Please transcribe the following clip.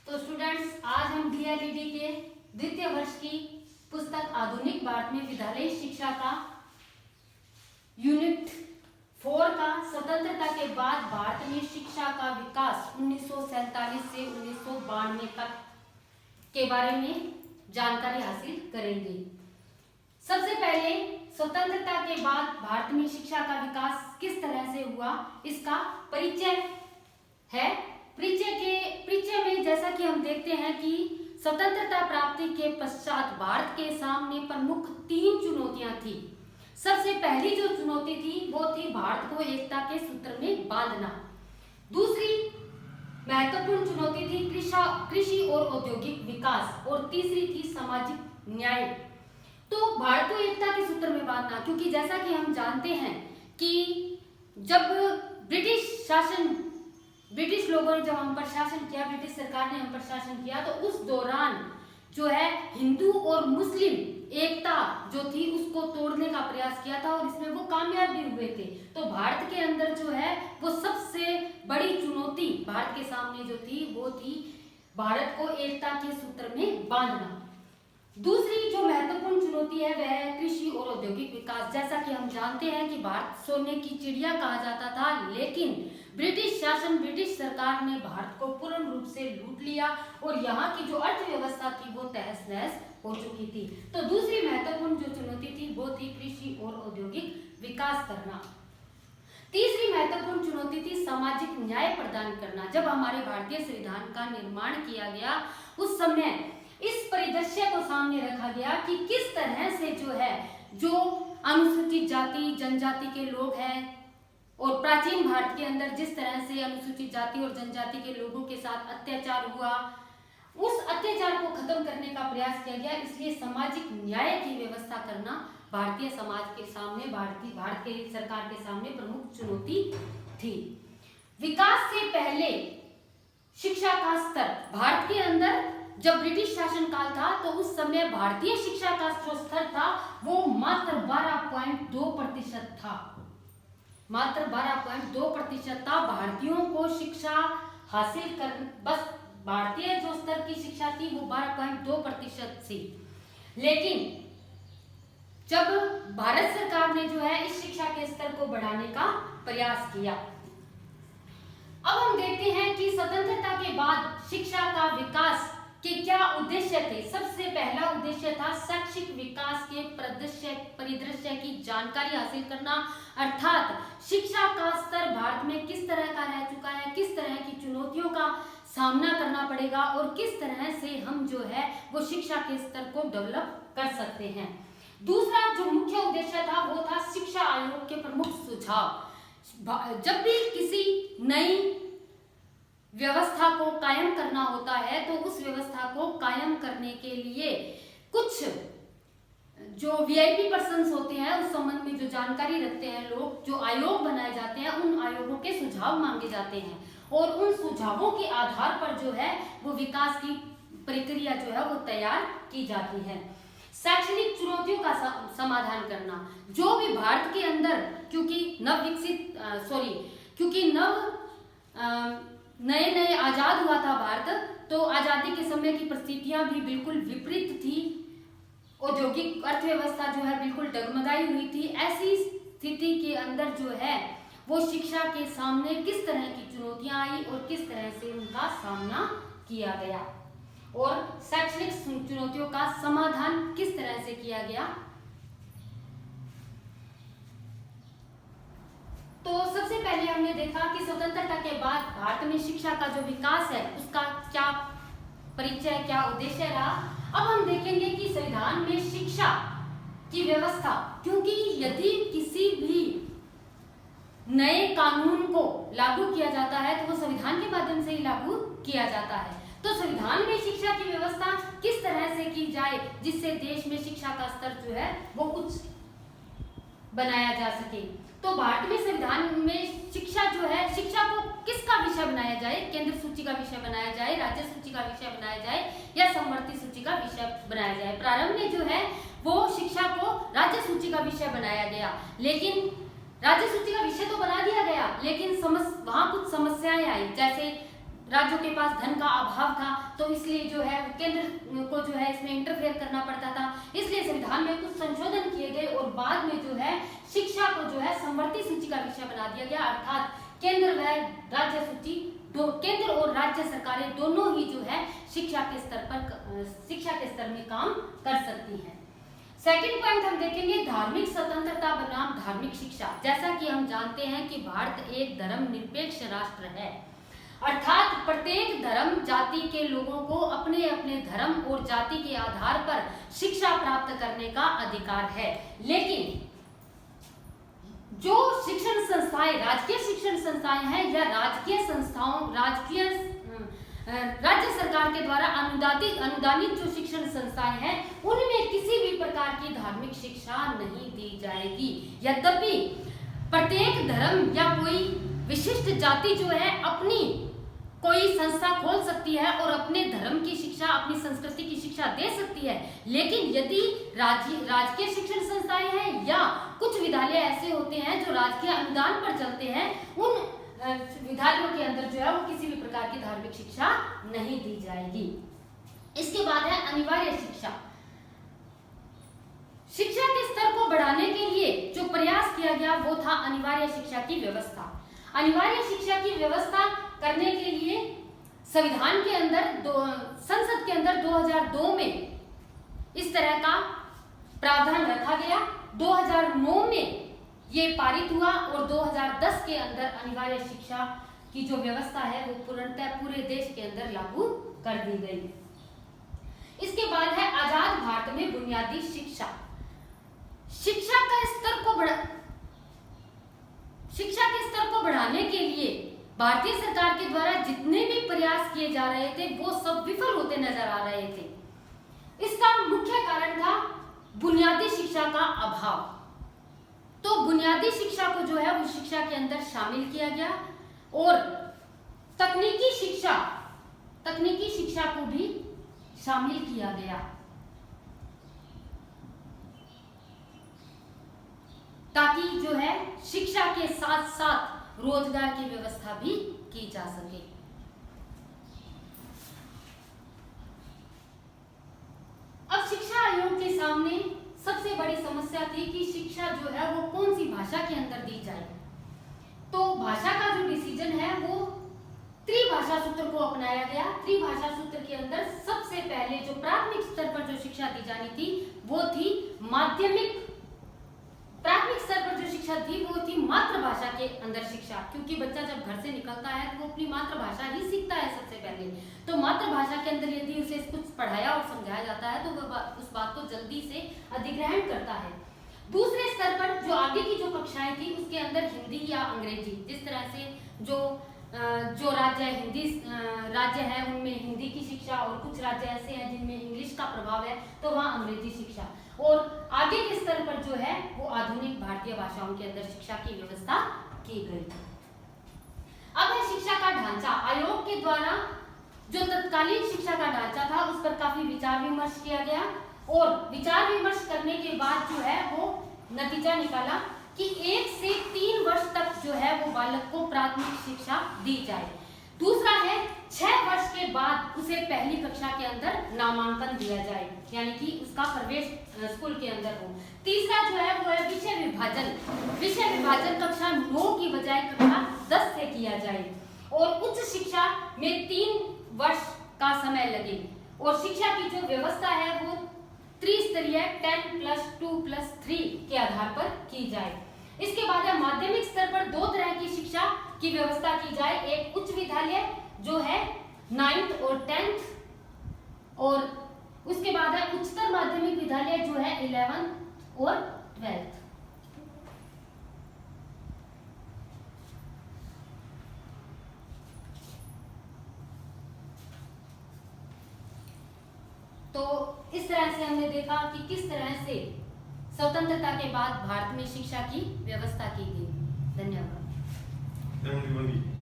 तो स्टूडेंट्स, आज हम डीएलईडी के द्वितीय वर्ष की पुस्तक आधुनिक भारत में विद्यालय शिक्षा का यूनिट 4 का स्वतंत्रता के बाद भारत में शिक्षा का विकास 1947 से 1992 तक के बारे में जानकारी हासिल करेंगे। सबसे पहले स्वतंत्रता के बाद भारत में शिक्षा का विकास किस तरह से हुआ, इसका परिचय है। परिचय में जैसा कि हम देखते हैं कि स्वतंत्रता प्राप्ति के पश्चात भारत के सामने प्रमुख 3 चुनौतियां थी। सबसे पहली जो चुनौती थी वो थी भारत को एकता के सूत्र में बांधना। दूसरी महत्वपूर्ण चुनौती थी कृषि और औद्योगिक विकास, और तीसरी थी सामाजिक न्याय। तो भारत को एकता के सूत्र में बांधना, क्योंकि जैसा कि हम जानते हैं कि जब ब्रिटिश लोगों ने जब हम पर शासन किया, ब्रिटिश सरकार ने हम पर शासन किया, तो उस दौरान जो है हिंदू और मुस्लिम एकता जो थी उसको तोड़ने का प्रयास किया था, और इसमें वो कामयाब भी हुए थे। तो भारत के अंदर जो है वो सबसे बड़ी चुनौती भारत के सामने जो थी वो थी भारत को एकता के सूत्र में बांधना। दूसरी जो महत्वपूर्ण चुनौती है वह है कृषि और औद्योगिक विकास। जैसा कि हम जानते हैं कि भारत सोने की चिड़िया कहा जाता था, लेकिन ब्रिटिश सरकार ने भारत को पूर्ण रूप से लूट लिया और यहाँ की जो अर्थव्यवस्था थी वो तहस नहस हो चुकी थी। तो दूसरी महत्वपूर्ण जो चुनौती थी वो थी कृषि और औद्योगिक विकास करना। तीसरी महत्वपूर्ण चुनौती थी सामाजिक न्याय प्रदान करना। जब हमारे भारतीय संविधान का निर्माण किया गया उस समय इस परिदृश्य को सामने रखा गया कि किस तरह से जो अनुसूचित जाति जनजाति के लोग हैं, और प्राचीन भारत के अंदर जिस तरह से अनुसूचित जाति और जनजाति के लोगों के साथ अत्याचार हुआ, उस अत्याचार को खत्म करने का प्रयास किया गया। इसलिए सामाजिक न्याय की व्यवस्था करना भारतीय समाज के सामने, भारत के सरकार के सामने प्रमुख चुनौती थी। विकास से पहले शिक्षा का स्तर भारत के अंदर जब ब्रिटिश शासन काल था तो उस समय भारतीय शिक्षा का जो स्तर था वो मात्र 12.2% था। मात्र 12.2% था। भारतीयों को शिक्षा हासिल कर, बस भारतीय जो स्तर की शिक्षा थी वो 12.2% थी। लेकिन जब भारत सरकार ने जो है इस शिक्षा के स्तर को बढ़ाने का प्रयास किया। अब हम देखते हैं कि स्वतंत्रता के बाद शिक्षा का विकास के क्या उद्देश्य थे। सबसे पहला उद्देश्य था शैक्षिक विकास के परिदृश्य की जानकारी हासिल करना, अर्थात शिक्षा का स्तर भारत में किस तरह का रह चुका है, किस तरह की चुनौतियों का सामना करना पड़ेगा और किस तरह से हम जो है वो शिक्षा के स्तर को डेवलप कर सकते हैं। दूसरा जो मुख्य उद्देश्य था वो था शिक्षा आयोग के प्रमुख सुझाव। जब भी किसी नई व्यवस्था को कायम करना होता है तो उस व्यवस्था को कायम करने के लिए कुछ जो वीआईपी पर्सन्स होते हैं उस संबंध में जो जानकारी रखते हैं लोग, जो आयोग बनाए जाते हैं, उन आयोगों के सुझाव मांगे जाते हैं और उन सुझावों के आधार पर जो है वो विकास की प्रक्रिया जो है वो तैयार की जाती है। शैक्षणिक चुनौतियों का समाधान करना, जो भी भारत के अंदर क्योंकि नए आजाद हुआ था भारत, तो आजादी के समय की परिस्थितियां भी बिल्कुल विपरीत थी। औद्योगिक अर्थव्यवस्था जो है बिल्कुल डगमगाई हुई थी। ऐसी स्थिति के अंदर जो है वो शिक्षा के सामने किस तरह की चुनौतियां आई और किस तरह से उनका सामना किया गया, और शैक्षणिक चुनौतियों का समाधान किस तरह से किया गया। तो सबसे पहले हमने देखा कि स्वतंत्रता के बाद भारत में शिक्षा का जो विकास है उसका क्या परिचय, क्या उद्देश्य रहा। अब हम देखेंगे कि संविधान में शिक्षा की व्यवस्था, क्योंकि यदि किसी भी नए कानून को लागू किया जाता है तो वो संविधान के माध्यम से ही लागू किया जाता है। तो संविधान में शिक्षा की व्यवस्था किस तरह से की जाए जिससे देश में शिक्षा का स्तर जो है वो उच्च बनाया जा सके। तो भारत में संविधान में शिक्षा जो है, शिक्षा को किसका विषय बनाया जाए, केंद्र सूची का विषय बनाया जाए, राज्य सूची का विषय बनाया जाए या समवर्ती सूची का विषय बनाया जाए। प्रारंभ में जो है वो शिक्षा को राज्य सूची का विषय बनाया गया, लेकिन राज्य सूची का विषय तो बना दिया गया, लेकिन वहां कुछ समस्याएं आई। जैसे राज्यों के पास धन का अभाव था, तो इसलिए जो है केंद्र को जो है इसमें इंटरफेयर करना पड़ता था। इसलिए संविधान में कुछ संशोधन किए गए और बाद में जो है शिक्षा को जो है समवर्ती सूची का विषय बना दिया गया, अर्थात केंद्र व राज्य सूची, केंद्र और राज्य सरकारें दोनों ही जो है शिक्षा के स्तर में काम कर सकती हैं। सेकंड पॉइंट हम देखेंगे धार्मिक स्वतंत्रता बनाम धार्मिक शिक्षा। जैसा कि हम जानते हैं कि भारत एक धर्मनिरपेक्ष राष्ट्र है, अर्थात प्रत्येक धर्म जाति के लोगों को अपने अपने धर्म और जाति के आधार पर शिक्षा प्राप्त करने का अधिकार है। लेकिन जो शिक्षण संस्थाएं, राजकीय शिक्षण संस्थाएं हैं या राज्य सरकार के द्वारा अनुदानित जो शिक्षण संस्थाएं हैं, उनमें किसी भी प्रकार की धार्मिक शिक्षा नहीं दी जाएगी। यद्यपि प्रत्येक धर्म या कोई विशिष्ट जाति जो है अपनी कोई संस्था खोल सकती है और अपने धर्म की शिक्षा, अपनी संस्कृति की शिक्षा दे सकती है, लेकिन यदि राजकीय शिक्षण संस्थाएं हैं या कुछ विद्यालय ऐसे होते हैं जो राजकीय अनुदान पर चलते हैं, उन विद्यालयों के अंदर जो है वो किसी भी प्रकार की धार्मिक शिक्षा नहीं दी जाएगी। इसके बाद है अनिवार्य शिक्षा। शिक्षा के स्तर को बढ़ाने के लिए जो प्रयास किया गया वो था अनिवार्य शिक्षा की व्यवस्था। अनिवार्य शिक्षा की व्यवस्था करने के लिए संविधान के अंदर संसद के अंदर 2002 में इस तरह का प्रावधान रखा गया। 2009 में ये पारित हुआ और 2010 के अंदर अनिवार्य शिक्षा की जो व्यवस्था है वो पूर्णतः पूरे देश के अंदर लागू कर दी गई। इसके बाद है आजाद भारत में बुनियादी शिक्षा। शिक्षा के स्तर को बढ़ाने के लिए भारतीय सरकार के द्वारा जितने भी प्रयास किए जा रहे थे वो सब विफल होते नजर आ रहे थे। इसका मुख्य कारण था बुनियादी शिक्षा का अभाव। तो बुनियादी शिक्षा को जो है वो शिक्षा के अंदर शामिल किया गया और तकनीकी शिक्षा को भी शामिल किया गया, ताकि जो है शिक्षा के साथ साथ रोजगार की व्यवस्था भी की जा सके। अब शिक्षा आयोग के सामने सबसे बड़ी समस्या थी कि शिक्षा जो है वो कौन सी भाषा के अंदर दी जाए। तो भाषा का जो डिसीजन है वो त्रिभाषा सूत्र को अपनाया गया। त्रिभाषा सूत्र के अंदर सबसे पहले जो प्राथमिक स्तर पर जो शिक्षा दी जानी थी वो थी प्राथमिक स्तर पर जो शिक्षा थी वो थी मातृभाषा के अंदर शिक्षा, क्योंकि बच्चा जब घर से निकलता है तो वो अपनी मातृभाषा ही सीखता है सबसे पहले। तो मातृभाषा के अंदर यदि उसे कुछ पढ़ाया और समझाया जाता है तो वह उस बात को जल्दी से अधिग्रहण करता है। दूसरे स्तर पर जो आगे की जो कक्षाएं थी उसके अंदर हिंदी या अंग्रेजी, जिस तरह से जो राज्य है उनमें हिंदी की शिक्षा और कुछ राज्य ऐसे हैं जिनमें इंग्लिश का प्रभाव है तो वहाँ अंग्रेजी शिक्षा, और आगे के स्तर पर जो है वो आधुनिक भारतीय भाषाओं के अंदर शिक्षा की व्यवस्था की गई। अब है शिक्षा का ढांचा। आयोग के द्वारा जो तत्कालीन शिक्षा का ढांचा था उस पर काफी विचार विमर्श किया गया और विचार विमर्श करने के बाद जो है वो नतीजा निकाला कि 1 से 3 वर्ष तक जो है वो बालक को प्राथमिक शिक्षा दी जाए। दूसरा है 6 वर्ष के बाद उसे पहली कक्षा के अंदर नामांकन दिया जाए, यानी कि उसका प्रवेश स्कूल के अंदर हो। तीसरा जो है वो है विषय विभाजन कक्षा 9 की बजाय कक्षा 10 से किया जाए और उच्च शिक्षा में 3 वर्ष का समय लगे और शिक्षा की जो व्यवस्था है वो त्रिस्तरीय 10+2+3 के आधार पर की जाए। इसके बाद है माध्यमिक स्तर पर 2 तरह की शिक्षा की व्यवस्था की जाए, एक उच्च विद्यालय जो है 9th और 10th और उसके बाद है उच्चतर माध्यमिक विद्यालय जो है 11th और 12th। तो इस तरह से हमने देखा कि किस तरह से स्वतंत्रता के बाद भारत में शिक्षा की व्यवस्था की गई। धन्यवाद।